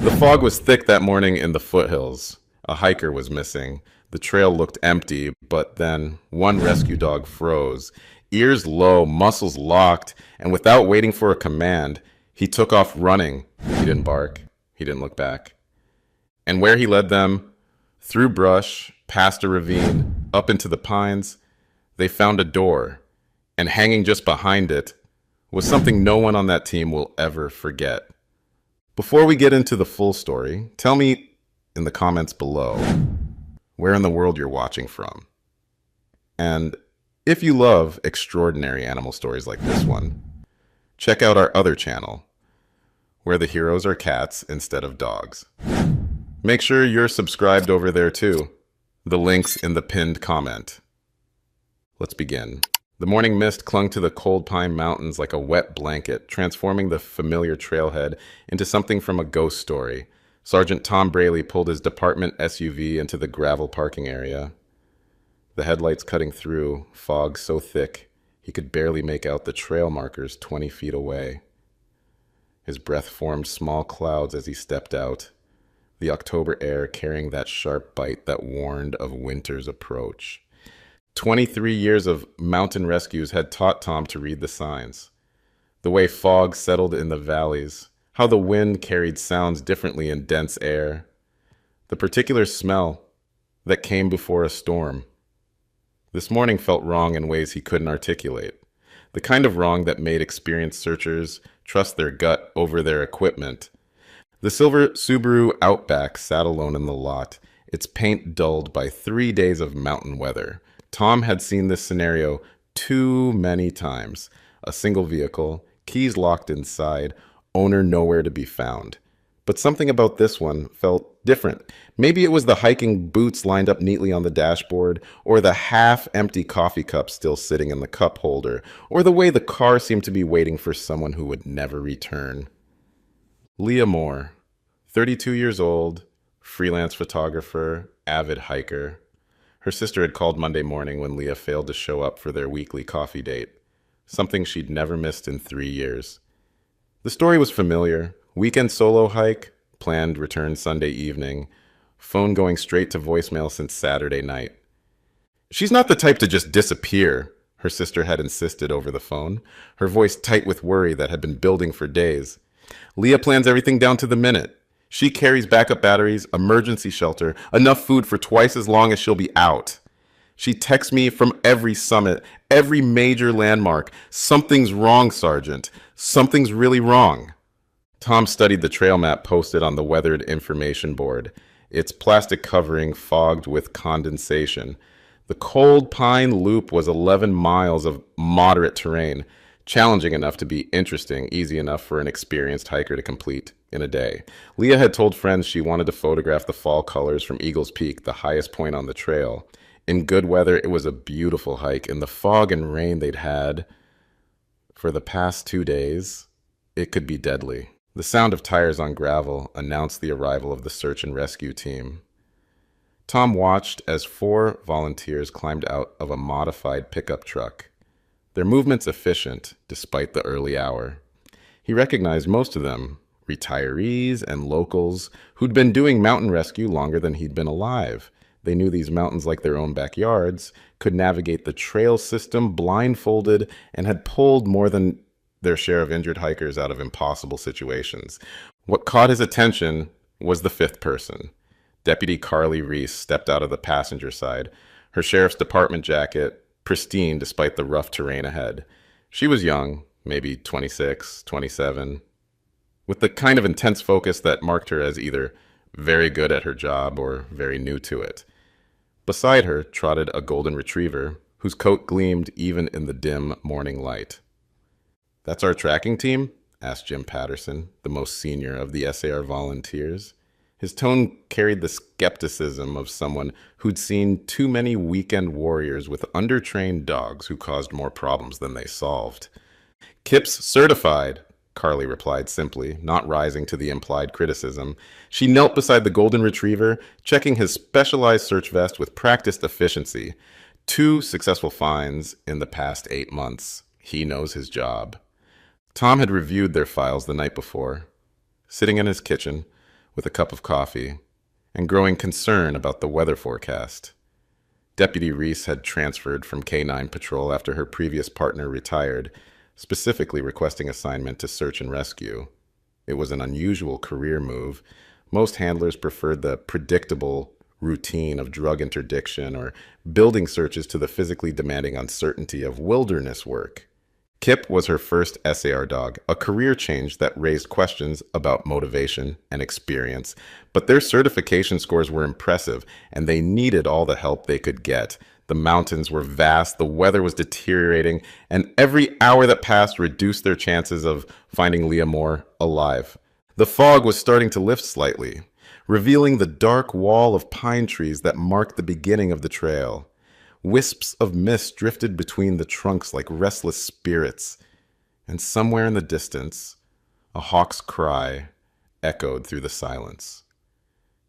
The fog was thick that morning in the foothills. A hiker was missing. The trail looked empty, but then one rescue dog froze. Ears low, muscles locked, and without waiting for a command, he took off running. He didn't bark. He didn't look back. And where he led them, through brush, past a ravine, up into the pines, they found a door. And hanging just behind it was something no one on that team will ever forget. Before we get into the full story, tell me in the comments below where in the world you're watching from. And if you love extraordinary animal stories like this one, check out our other channel, where the heroes are cats instead of dogs. Make sure you're subscribed over there too. The link's in the pinned comment. Let's begin. The morning mist clung to the cold pine mountains like a wet blanket, transforming the familiar trailhead into something from a ghost story. Sergeant Tom Braley pulled his department SUV into the gravel parking area. The headlights cutting through, fog so thick he could barely make out the trail markers 20 feet away. His breath formed small clouds as he stepped out, the October air carrying that sharp bite that warned of winter's approach. 23 years of mountain rescues had taught Tom to read the signs. The way fog settled in the valleys, how the wind carried sounds differently in dense air, the particular smell that came before a storm. This morning felt wrong in ways he couldn't articulate, the kind of wrong that made experienced searchers trust their gut over their equipment. The silver Subaru Outback sat alone in the lot, its paint dulled by 3 days of mountain weather. Tom had seen this scenario too many times. A single vehicle, keys locked inside, owner nowhere to be found. But something about this one felt different. Maybe it was the hiking boots lined up neatly on the dashboard, or the half-empty coffee cup still sitting in the cup holder, or the way the car seemed to be waiting for someone who would never return. Leah Moore, 32 years old, freelance photographer, avid hiker. Her sister had called Monday morning when Leah failed to show up for their weekly coffee date, something she'd never missed in 3 years. The story was familiar. Weekend solo hike, planned return Sunday evening, phone going straight to voicemail since Saturday night. She's not the type to just disappear, her sister had insisted over the phone, her voice tight with worry that had been building for days. Leah plans everything down to the minute. She carries backup batteries, emergency shelter, enough food for twice as long as she'll be out. She texts me from every summit, every major landmark. Something's wrong, Sergeant. Something's really wrong. Tom studied the trail map posted on the weathered information board, its plastic covering fogged with condensation. The cold pine loop was 11 miles of moderate terrain, challenging enough to be interesting, easy enough for an experienced hiker to complete in a day. Leah had told friends she wanted to photograph the fall colors from Eagles Peak, the highest point on the trail. In good weather, it was a beautiful hike. In the fog and rain they'd had for the past 2 days, it could be deadly. The sound of tires on gravel announced the arrival of the search and rescue team. Tom watched as 4 volunteers climbed out of a modified pickup truck, their movements efficient despite the early hour. He recognized most of them, retirees and locals who'd been doing mountain rescue longer than he'd been alive. They knew these mountains like their own backyards, could navigate the trail system blindfolded, and had pulled more than their share of injured hikers out of impossible situations. What caught his attention was the 5th person. Deputy Carly Reese stepped out of the passenger side, her sheriff's department jacket pristine despite the rough terrain ahead. She was young, maybe 26, 27, with the kind of intense focus that marked her as either very good at her job or very new to it. Beside her trotted a golden retriever whose coat gleamed even in the dim morning light. "That's our tracking team?" asked Jim Patterson, the most senior of the SAR volunteers. His tone carried the skepticism of someone who'd seen too many weekend warriors with undertrained dogs who caused more problems than they solved. "Kip's certified," Carly replied simply, not rising to the implied criticism. She knelt beside the golden retriever, checking his specialized search vest with practiced efficiency. 2 successful finds in the past 8 months. He knows his job. Tom had reviewed their files the night before. Sitting in his kitchen, with a cup of coffee, and growing concern about the weather forecast. Deputy Reese had transferred from K-9 patrol after her previous partner retired, specifically requesting assignment to search and rescue. It was an unusual career move. Most handlers preferred the predictable routine of drug interdiction or building searches to the physically demanding uncertainty of wilderness work. Kip was her first SAR dog, a career change that raised questions about motivation and experience, but their certification scores were impressive, and they needed all the help they could get. The mountains were vast, the weather was deteriorating, and every hour that passed reduced their chances of finding Leah Moore alive. The fog was starting to lift slightly, revealing the dark wall of pine trees that marked the beginning of the trail. Wisps of mist drifted between the trunks like restless spirits, and somewhere in the distance, a hawk's cry echoed through the silence.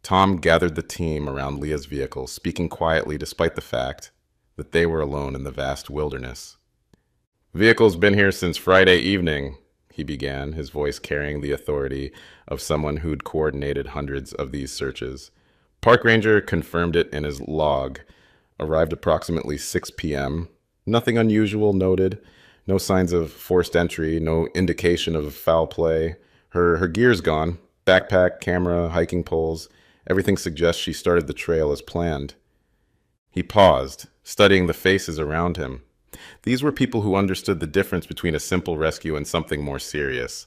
Tom gathered the team around Leah's vehicle, speaking quietly despite the fact that they were alone in the vast wilderness. "Vehicle's been here since Friday evening," he began, his voice carrying the authority of someone who'd coordinated hundreds of these searches. Park ranger confirmed it in his log. Arrived approximately 6 p.m. Nothing unusual noted. No signs of forced entry, no indication of foul play. Her gear's gone. Backpack, camera, hiking poles. Everything suggests she started the trail as planned. He paused, studying the faces around him. These were people who understood the difference between a simple rescue and something more serious.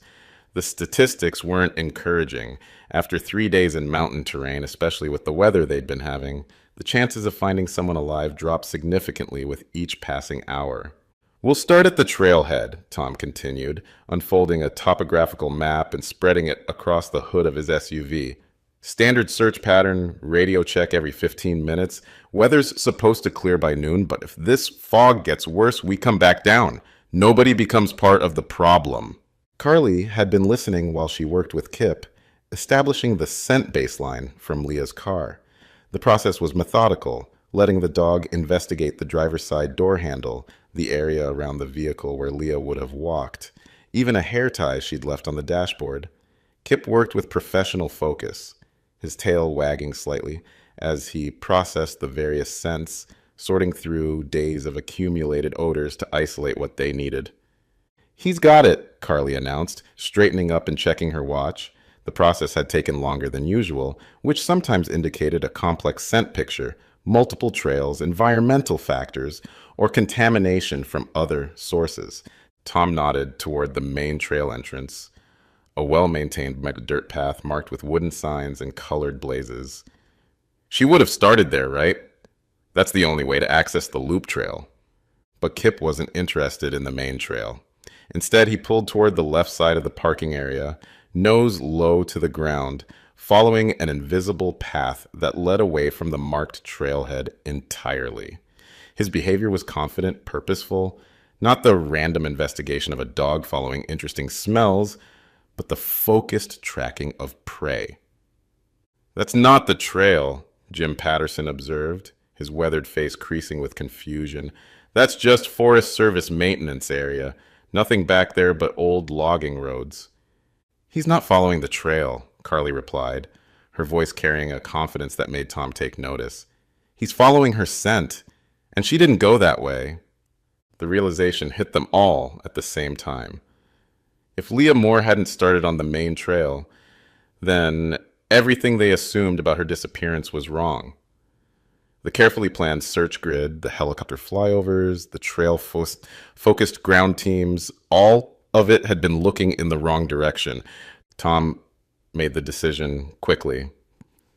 The statistics weren't encouraging. After 3 days in mountain terrain, especially with the weather they'd been having, the chances of finding someone alive dropped significantly with each passing hour. "We'll start at the trailhead," Tom continued, unfolding a topographical map and spreading it across the hood of his SUV. "Standard search pattern, radio check every 15 minutes. Weather's supposed to clear by noon, but if this fog gets worse, we come back down. Nobody becomes part of the problem." Carly had been listening while she worked with Kip, establishing the scent baseline from Leah's car. The process was methodical, letting the dog investigate the driver's side door handle, the area around the vehicle where Leah would have walked, even a hair tie she'd left on the dashboard. Kip worked with professional focus, his tail wagging slightly as he processed the various scents, sorting through days of accumulated odors to isolate what they needed. "He's got it," Carly announced, straightening up and checking her watch. The process had taken longer than usual, which sometimes indicated a complex scent picture, multiple trails, environmental factors, or contamination from other sources. Tom nodded toward the main trail entrance, a well-maintained dirt path marked with wooden signs and colored blazes. "She would have started there, right? That's the only way to access the loop trail." But Kip wasn't interested in the main trail. Instead, he pulled toward the left side of the parking area, nose low to the ground, following an invisible path that led away from the marked trailhead entirely. His behavior was confident, purposeful, not the random investigation of a dog following interesting smells, but the focused tracking of prey. "That's not the trail," Jim Patterson observed, his weathered face creasing with confusion. "That's just Forest Service maintenance area. Nothing back there but old logging roads." "He's not following the trail," Carly replied, her voice carrying a confidence that made Tom take notice. "He's following her scent, and she didn't go that way." The realization hit them all at the same time. If Leah Moore hadn't started on the main trail, then everything they assumed about her disappearance was wrong. The carefully planned search grid, the helicopter flyovers, the trail-focused ground teams, all of it had been looking in the wrong direction. Tom made the decision quickly,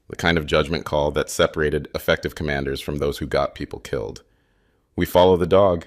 the kind of judgment call that separated effective commanders from those who got people killed. "We follow the dog."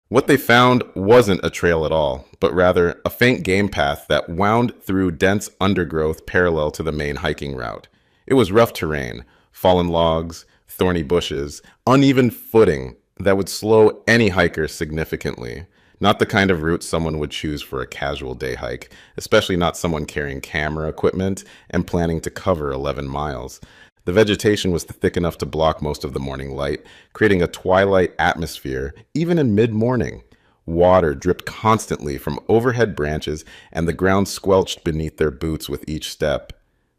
What they found wasn't a trail at all, but rather a faint game path that wound through dense undergrowth parallel to the main hiking route. It was rough terrain, fallen logs, thorny bushes, uneven footing that would slow any hiker significantly. Not the kind of route someone would choose for a casual day hike, especially not someone carrying camera equipment and planning to cover 11 miles. The vegetation was thick enough to block most of the morning light, creating a twilight atmosphere even in mid-morning. Water dripped constantly from overhead branches, and the ground squelched beneath their boots with each step.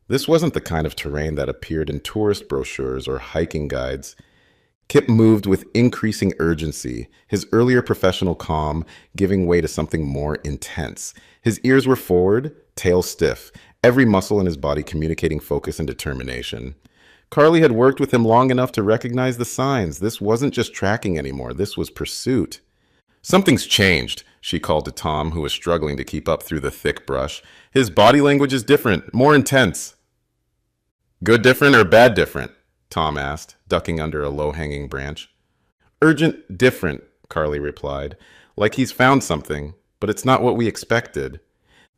This wasn't the kind of terrain that appeared in tourist brochures or hiking guides. Kip moved with increasing urgency, his earlier professional calm giving way to something more intense. His ears were forward, tail stiff, every muscle in his body communicating focus and determination. Carly had worked with him long enough to recognize the signs. This wasn't just tracking anymore, this was pursuit. Something's changed, she called to Tom, who was struggling to keep up through the thick brush. His body language is different, more intense. Good different or bad different? Tom asked, ducking under a low-hanging branch. Urgent different, Carly replied, like he's found something, but it's not what we expected.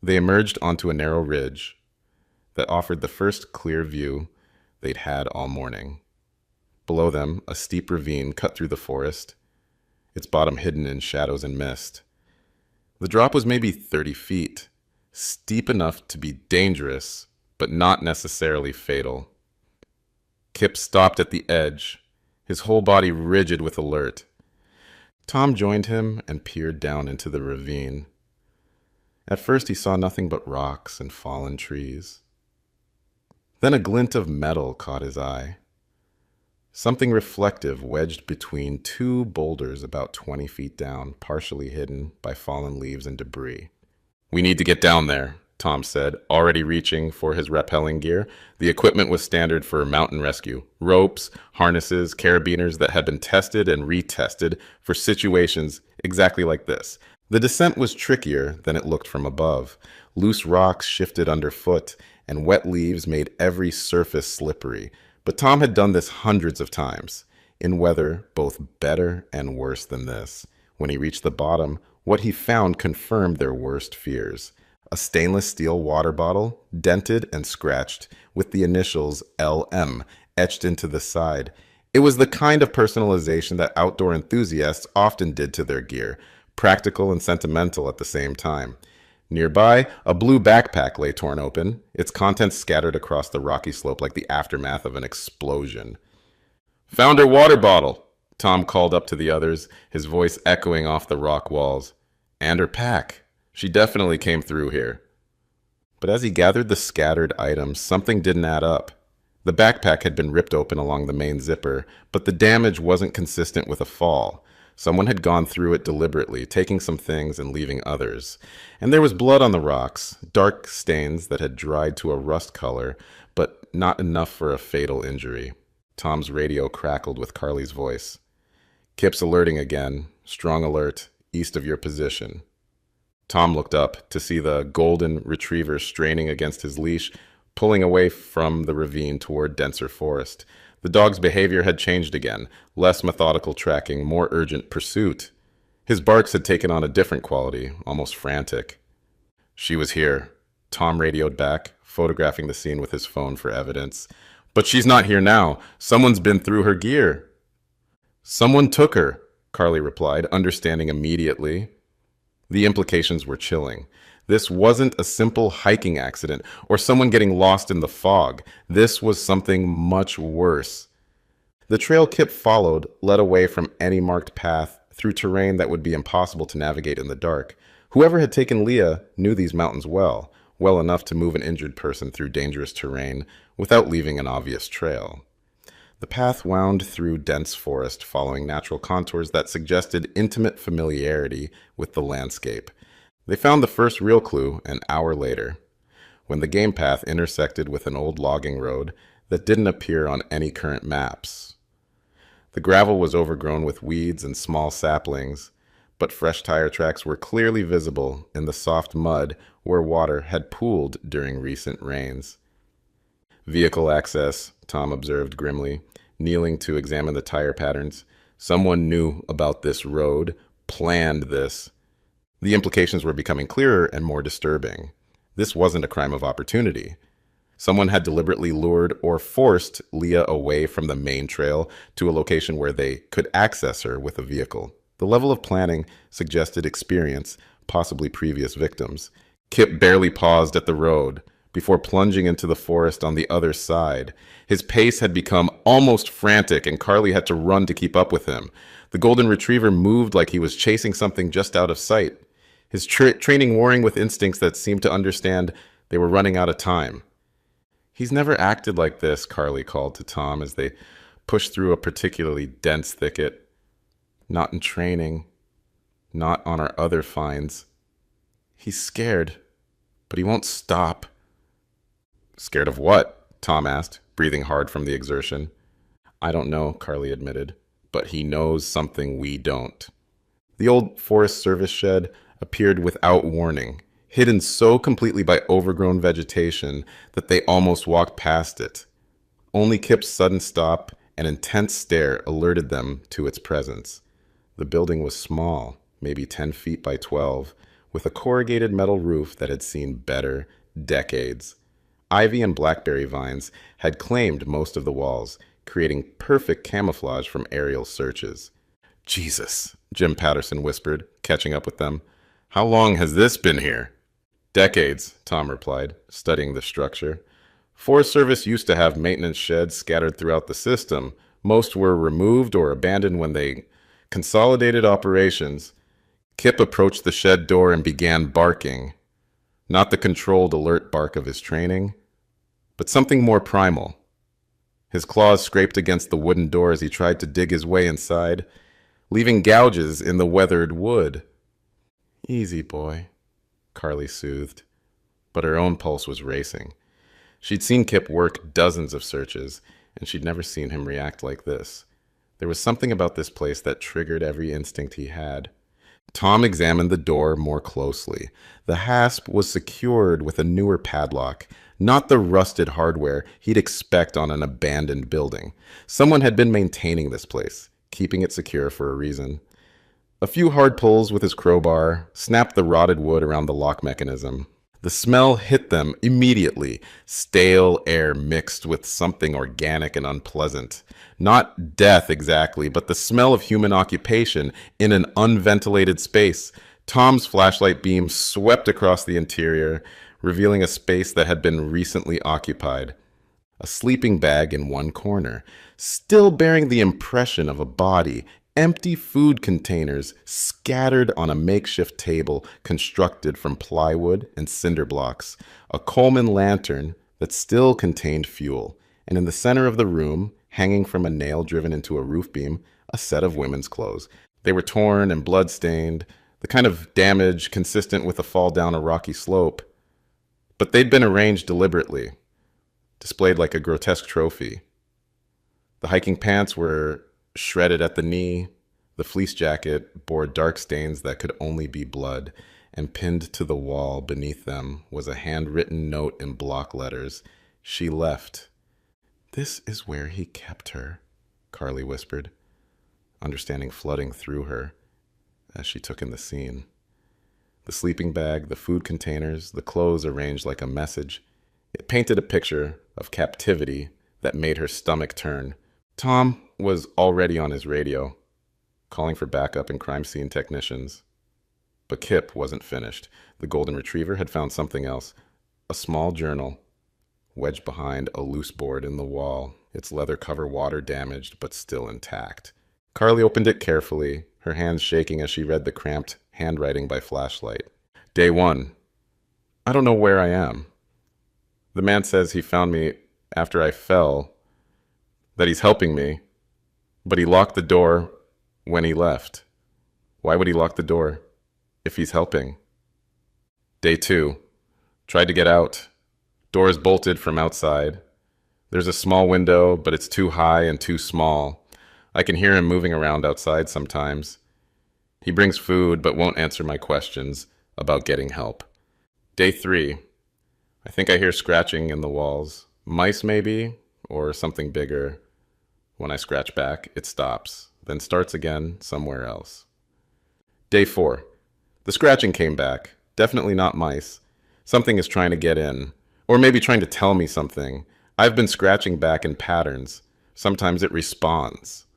They emerged onto a narrow ridge that offered the first clear view they'd had all morning. Below them, a steep ravine cut through the forest, its bottom hidden in shadows and mist. The drop was maybe 30 feet, steep enough to be dangerous, but not necessarily fatal. Kip stopped at the edge, his whole body rigid with alert. Tom joined him and peered down into the ravine. At first he saw nothing but rocks and fallen trees. Then a glint of metal caught his eye. Something reflective wedged between two boulders about 20 feet down, partially hidden by fallen leaves and debris. "We need to get down there," Tom said, already reaching for his rappelling gear. The equipment was standard for mountain rescue. Ropes, harnesses, carabiners that had been tested and retested for situations exactly like this. The descent was trickier than it looked from above. Loose rocks shifted underfoot, and wet leaves made every surface slippery. But Tom had done this hundreds of times, in weather both better and worse than this. When he reached the bottom, what he found confirmed their worst fears. A stainless steel water bottle, dented and scratched, with the initials LM etched into the side. It was the kind of personalization that outdoor enthusiasts often did to their gear, practical and sentimental at the same time. Nearby, a blue backpack lay torn open, its contents scattered across the rocky slope like the aftermath of an explosion. "Found her water bottle," Tom called up to the others, his voice echoing off the rock walls. "And her pack. She definitely came through here." But as he gathered the scattered items, something didn't add up. The backpack had been ripped open along the main zipper, but the damage wasn't consistent with a fall. Someone had gone through it deliberately, taking some things and leaving others. And there was blood on the rocks, dark stains that had dried to a rust color, but not enough for a fatal injury. Tom's radio crackled with Carly's voice. "Kip's alerting again. Strong alert, east of your position." Tom looked up to see the golden retriever straining against his leash, pulling away from the ravine toward denser forest. The dog's behavior had changed again, less methodical tracking, more urgent pursuit. His barks had taken on a different quality, almost frantic. "She was here," Tom radioed back, photographing the scene with his phone for evidence. "But she's not here now. Someone's been through her gear." "Someone took her," Carly replied, understanding immediately. The implications were chilling. This wasn't a simple hiking accident or someone getting lost in the fog. This was something much worse. The trail Kip followed led away from any marked path through terrain that would be impossible to navigate in the dark. Whoever had taken Leah knew these mountains well, well enough to move an injured person through dangerous terrain without leaving an obvious trail. The path wound through dense forest, following natural contours that suggested intimate familiarity with the landscape. They found the first real clue an hour later, when the game path intersected with an old logging road that didn't appear on any current maps. The gravel was overgrown with weeds and small saplings, but fresh tire tracks were clearly visible in the soft mud where water had pooled during recent rains. "Vehicle access," Tom observed grimly, kneeling to examine the tire patterns. Someone knew about this road, planned this. The implications were becoming clearer and more disturbing. This wasn't a crime of opportunity. Someone had deliberately lured or forced Leah away from the main trail to a location where they could access her with a vehicle. The level of planning suggested experience, possibly previous victims. Kip barely paused at the road before plunging into the forest on the other side. His pace had become almost frantic, and Carly had to run to keep up with him. The golden retriever moved like he was chasing something just out of sight, his training warring with instincts that seemed to understand they were running out of time. He's never acted like this, Carly called to Tom as they pushed through a particularly dense thicket. Not in training, not on our other finds. He's scared, but he won't stop. Scared of what? Tom asked, breathing hard from the exertion. I don't know, Carly admitted, but he knows something we don't. The old Forest Service shed appeared without warning, hidden so completely by overgrown vegetation that they almost walked past it. Only Kip's sudden stop and intense stare alerted them to its presence. The building was small, maybe 10 feet by 12, with a corrugated metal roof that had seen better decades. Ivy and blackberry vines had claimed most of the walls, creating perfect camouflage from aerial searches. Jesus, Jim Patterson whispered, catching up with them. How long has this been here? Decades, Tom replied, studying the structure. Forest Service used to have maintenance sheds scattered throughout the system. Most were removed or abandoned when they consolidated operations. Kip approached the shed door and began barking. Not the controlled alert bark of his training, but something more primal. His claws scraped against the wooden door as he tried to dig his way inside, leaving gouges in the weathered wood. Easy, boy, Carly soothed, but her own pulse was racing. She'd seen Kip work dozens of searches, and she'd never seen him react like this. There was something about this place that triggered every instinct he had. Tom examined the door more closely. The hasp was secured with a newer padlock, not the rusted hardware he'd expect on an abandoned building. Someone had been maintaining this place, keeping it secure for a reason. A few hard pulls with his crowbar snapped the rotted wood around the lock mechanism. The smell hit them immediately, stale air mixed with something organic and unpleasant. Not death exactly, but the smell of human occupation in an unventilated space. Tom's flashlight beam swept across the interior, revealing a space that had been recently occupied. A sleeping bag in one corner, still bearing the impression of a body. Empty food containers scattered on a makeshift table constructed from plywood and cinder blocks, a Coleman lantern that still contained fuel, and in the center of the room, hanging from a nail driven into a roof beam, a set of women's clothes. They were torn and blood-stained, the kind of damage consistent with a fall down a rocky slope. But they'd been arranged deliberately, displayed like a grotesque trophy. The hiking pants were shredded at the knee. The fleece jacket bore dark stains that could only be blood, and pinned to the wall beneath them was a handwritten note in block letters. She left. This is where he kept her, Carly whispered, understanding flooding through her as she took in the scene. The sleeping bag, the food containers, the clothes arranged like a message. It painted a picture of captivity that made her stomach turn. Tom was already on his radio, calling for backup and crime scene technicians. But Kip wasn't finished. The golden retriever had found something else, a small journal, wedged behind a loose board in the wall, its leather cover water damaged but still intact. Carly opened it carefully, her hands shaking as she read the cramped handwriting by flashlight. Day 1. I don't know where I am. The man says he found me after I fell, that he's helping me, but he locked the door when he left. Why would he lock the door if he's helping? Day 2. Tried to get out. Doors bolted from outside. There's a small window, but it's too high and too small. I can hear him moving around outside sometimes. He brings food, but won't answer my questions about getting help. Day 3. I think I hear scratching in the walls. Mice, maybe, or something bigger. When I scratch back, it stops, then starts again somewhere else. Day 4. The scratching came back. Definitely not mice. Something is trying to get in, or maybe trying to tell me something. I've been scratching back in patterns. Sometimes it responds.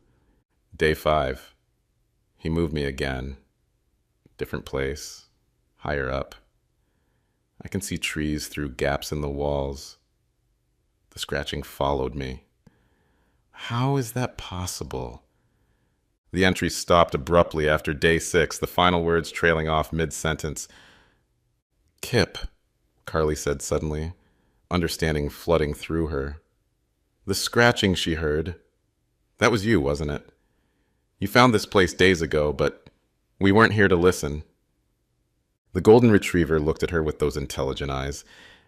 Day 5. He moved me again. Different place, higher up. I can see trees through gaps in the walls. The scratching followed me. How is that possible? The entry stopped abruptly after day 6, the final words trailing off mid-sentence. Kip, Carly said suddenly, understanding flooding through her. The scratching she heard, that was you, wasn't it? You found this place days ago, but we weren't here to listen. The golden retriever looked at her with those intelligent eyes,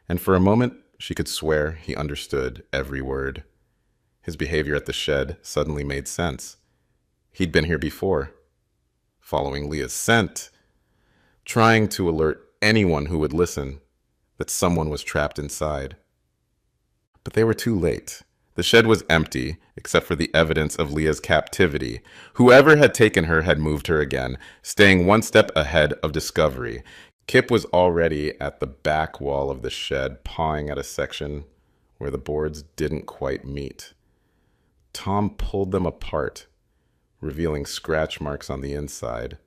and for a moment she could swear he understood every word. His behavior at the shed suddenly made sense. He'd been here before, following Leah's scent, trying to alert anyone who would listen that someone was trapped inside. But they were too late. The shed was empty, except for the evidence of Leah's captivity. Whoever had taken her had moved her again, staying one step ahead of discovery. Kip was already at the back wall of the shed, pawing at a section where the boards didn't quite meet. Tom pulled them apart, revealing scratch marks on the inside,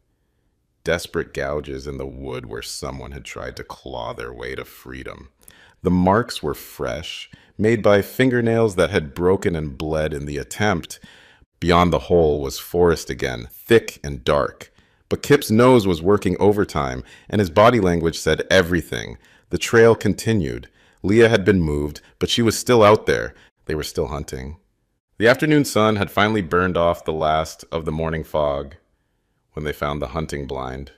desperate gouges in the wood where someone had tried to claw their way to freedom. The marks were fresh, made by fingernails that had broken and bled in the attempt. Beyond the hole was forest again, thick and dark. But Kip's nose was working overtime, and his body language said everything. The trail continued. Leah had been moved, but she was still out there. They were still hunting. The afternoon sun had finally burned off the last of the morning fog when they found the hunting blind.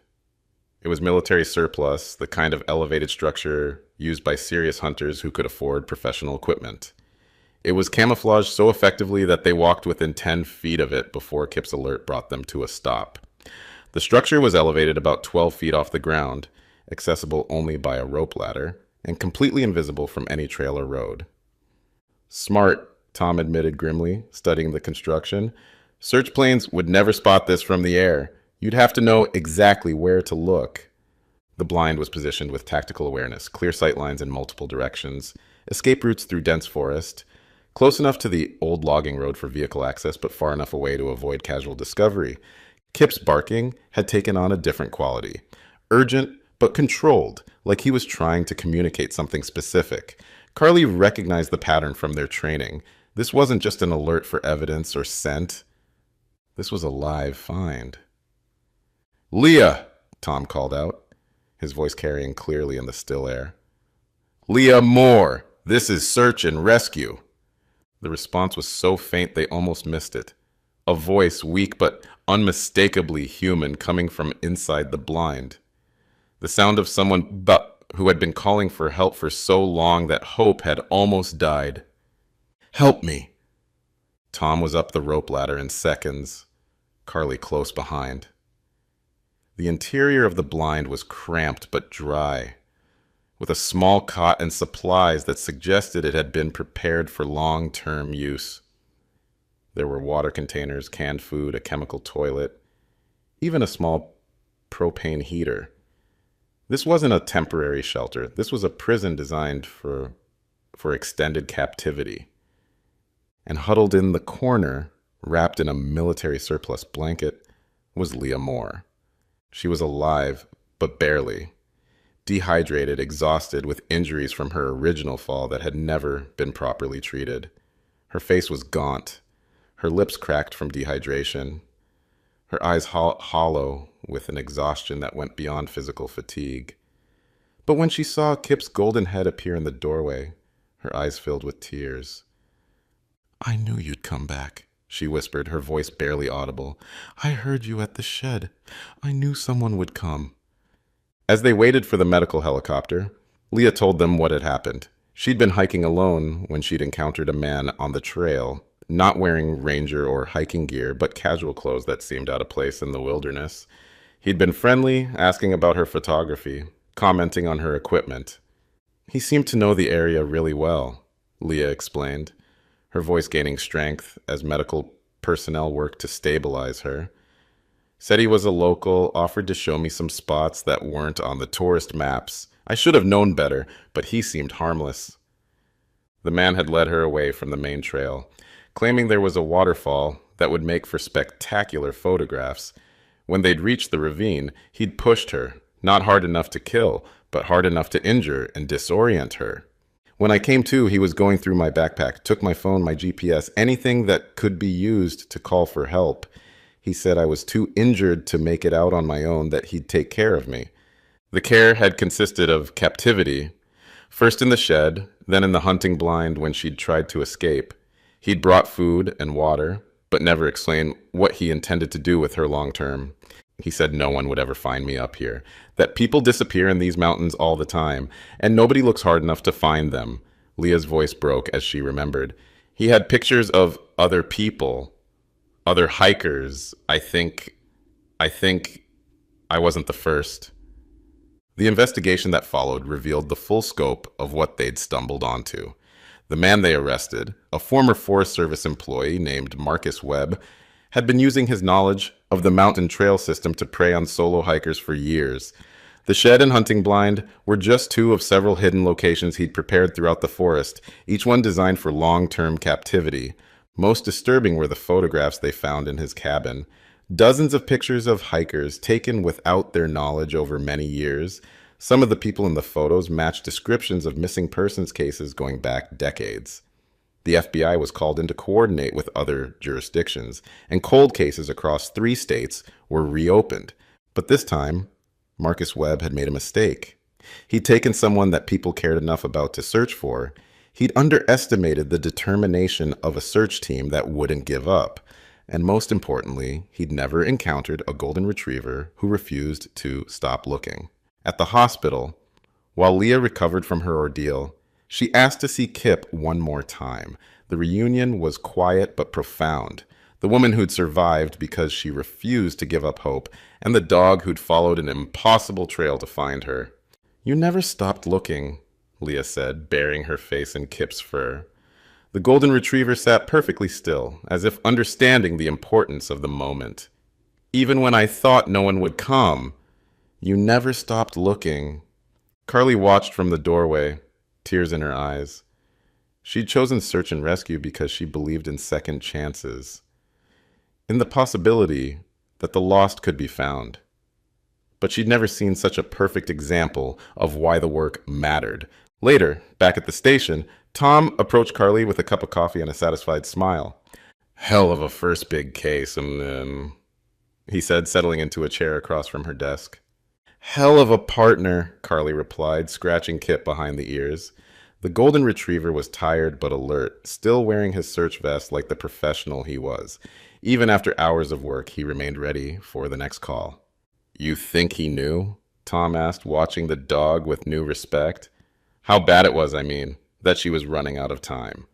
It was military surplus, the kind of elevated structure used by serious hunters who could afford professional equipment. It was camouflaged so effectively that they walked within 10 feet of it before Kip's alert brought them to a stop. The structure was elevated about 12 feet off the ground, accessible only by a rope ladder, and completely invisible from any trail or road. Smart, Tom admitted grimly, studying the construction. Search planes would never spot this from the air. You'd have to know exactly where to look. The blind was positioned with tactical awareness, clear sight lines in multiple directions, escape routes through dense forest, close enough to the old logging road for vehicle access, but far enough away to avoid casual discovery. Kip's barking had taken on a different quality. Urgent, but controlled, like he was trying to communicate something specific. Carly recognized the pattern from their training. This wasn't just an alert for evidence or scent. This was a live find. "Leah!" Tom called out, his voice carrying clearly in the still air. "Leah Moore! This is search and rescue!" The response was so faint they almost missed it. A voice, weak but unmistakably human, coming from inside the blind. The sound of someone who had been calling for help for so long that hope had almost died. "Help me!" Tom was up the rope ladder in seconds, Carly close behind. The interior of the blind was cramped but dry, with a small cot and supplies that suggested it had been prepared for long-term use. There were water containers, canned food, a chemical toilet, even a small propane heater. This wasn't a temporary shelter. This was a prison designed for extended captivity. And huddled in the corner, wrapped in a military surplus blanket, was Leah Moore. She was alive, but barely. Dehydrated, exhausted, with injuries from her original fall that had never been properly treated. Her face was gaunt, her lips cracked from dehydration, her eyes hollow with an exhaustion that went beyond physical fatigue. But when she saw Kip's golden head appear in the doorway, her eyes filled with tears. "I knew you'd come back," she whispered, her voice barely audible. "I heard you at the shed. I knew someone would come." As they waited for the medical helicopter, Leah told them what had happened. She'd been hiking alone when she'd encountered a man on the trail, not wearing ranger or hiking gear, but casual clothes that seemed out of place in the wilderness. He'd been friendly, asking about her photography, commenting on her equipment. He seemed to know the area really well, Leah explained, her voice gaining strength as medical personnel worked to stabilize her. Said he was a local, offered to show me some spots that weren't on the tourist maps. I should have known better, but he seemed harmless. The man had led her away from the main trail, claiming there was a waterfall that would make for spectacular photographs. When they'd reached the ravine, he'd pushed her, not hard enough to kill, but hard enough to injure and disorient her. When I came to, he was going through my backpack, took my phone, my GPS, anything that could be used to call for help. He said I was too injured to make it out on my own, that he'd take care of me. The care had consisted of captivity, First in the shed, then in the hunting blind when she'd tried to escape. He'd brought food and water, but never explained what he intended to do with her long term. He said no one would ever find me up here, that people disappear in these mountains all the time, and nobody looks hard enough to find them. Leah's voice broke as she remembered. He had pictures of other people, other hikers. I think I wasn't the first. The investigation that followed revealed the full scope of what they'd stumbled onto. The man they arrested, a former Forest Service employee named Marcus Webb, had been using his knowledge of the mountain trail system to prey on solo hikers for years. The shed and hunting blind were just two of several hidden locations he'd prepared throughout the forest, each one designed for long-term captivity. Most disturbing were the photographs they found in his cabin. Dozens of pictures of hikers taken without their knowledge over many years. Some of the people in the photos matched descriptions of missing persons cases going back decades. The FBI was called in to coordinate with other jurisdictions, and cold cases across 3 states were reopened. But this time, Marcus Webb had made a mistake. He'd taken someone that people cared enough about to search for. He'd underestimated the determination of a search team that wouldn't give up. And most importantly, he'd never encountered a golden retriever who refused to stop looking. At the hospital, while Leah recovered from her ordeal, she asked to see Kip one more time. The reunion was quiet but profound. The woman who'd survived because she refused to give up hope, and the dog who'd followed an impossible trail to find her. "You never stopped looking," Leah said, burying her face in Kip's fur. The golden retriever sat perfectly still, as if understanding the importance of the moment. "Even when I thought no one would come, you never stopped looking." Carly watched from the doorway, tears in her eyes. She'd chosen search and rescue because she believed in second chances, in the possibility that the lost could be found. But she'd never seen such a perfect example of why the work mattered. Later, back at the station, Tom approached Carly with a cup of coffee and a satisfied smile. "Hell of a first big case, he said, settling into a chair across from her desk. "Hell of a partner," Carly replied, scratching Kip behind the ears. The golden retriever was tired but alert, still wearing his search vest like the professional he was. Even after hours of work, he remained ready for the next call. "You think he knew?" Tom asked, watching the dog with new respect. "How bad it was, I mean, that she was running out of time."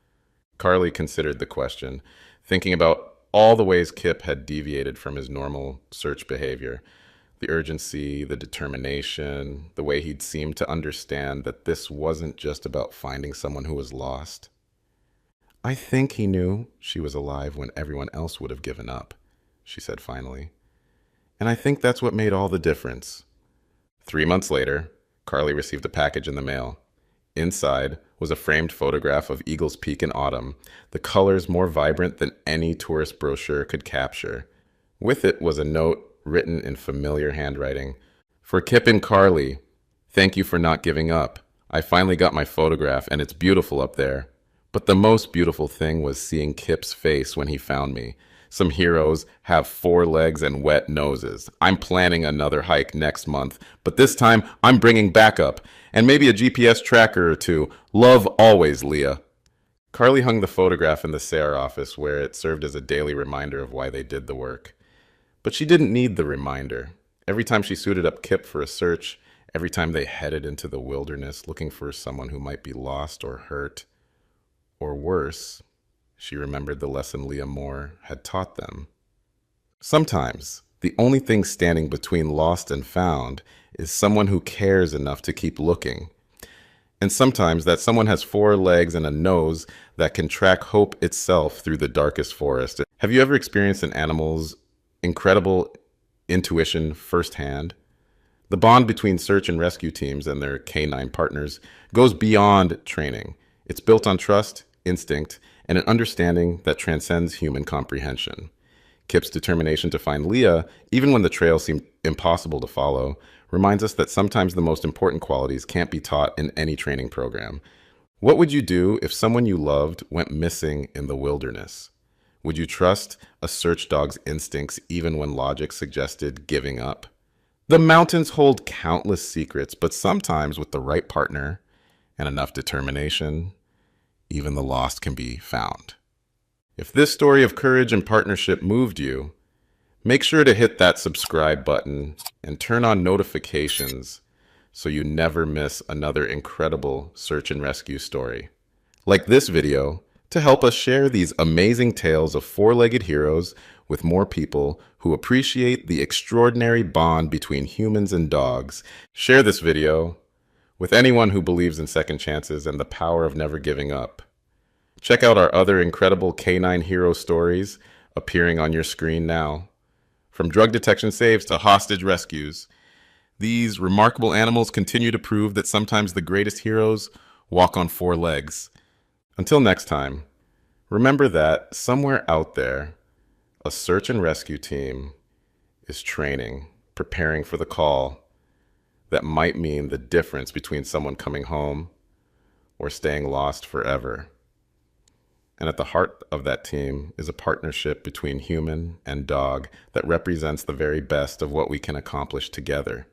Carly considered the question, thinking about all the ways Kip had deviated from his normal search behavior. The urgency, the determination, the way he'd seemed to understand that this wasn't just about finding someone who was lost. "I think he knew she was alive when everyone else would have given up," she said finally. "And I think that's what made all the difference." 3 months later, Carly received a package in the mail. Inside was a framed photograph of Eagle's Peak in autumn, the colors more vibrant than any tourist brochure could capture. With it was a note written in familiar handwriting. "For Kip and Carly, thank you for not giving up. I finally got my photograph and it's beautiful up there. But the most beautiful thing was seeing Kip's face when he found me. Some heroes have 4 legs and wet noses. I'm planning another hike next month, but this time I'm bringing backup and maybe a GPS tracker or 2. Love always, Leah." Carly hung the photograph in the SARE office where it served as a daily reminder of why they did the work. But she didn't need the reminder. Every time she suited up Kip for a search, every time they headed into the wilderness looking for someone who might be lost or hurt, or worse, she remembered the lesson Leah Moore had taught them. Sometimes, the only thing standing between lost and found is someone who cares enough to keep looking. And sometimes that someone has 4 legs and a nose that can track hope itself through the darkest forest. Have you ever experienced an animal's incredible intuition firsthand? The bond between search and rescue teams and their canine partners goes beyond training. It's built on trust, instinct, and an understanding that transcends human comprehension. Kip's determination to find Leah, even when the trail seemed impossible to follow, reminds us that sometimes the most important qualities can't be taught in any training program. What would you do if someone you loved went missing in the wilderness? Would you trust a search dog's instincts even when logic suggested giving up? The mountains hold countless secrets, but sometimes with the right partner, and enough determination, even the lost can be found. If this story of courage and partnership moved you, make sure to hit that subscribe button and turn on notifications so you never miss another incredible search and rescue story. Like this video to help us share these amazing tales of four-legged heroes with more people who appreciate the extraordinary bond between humans and dogs. Share this video with anyone who believes in second chances and the power of never giving up. Check out our other incredible canine hero stories appearing on your screen now. From drug detection saves to hostage rescues, these remarkable animals continue to prove that sometimes the greatest heroes walk on four legs. Until next time, remember that somewhere out there, a search and rescue team is training, preparing for the call that might mean the difference between someone coming home or staying lost forever. And at the heart of that team is a partnership between human and dog that represents the very best of what we can accomplish together.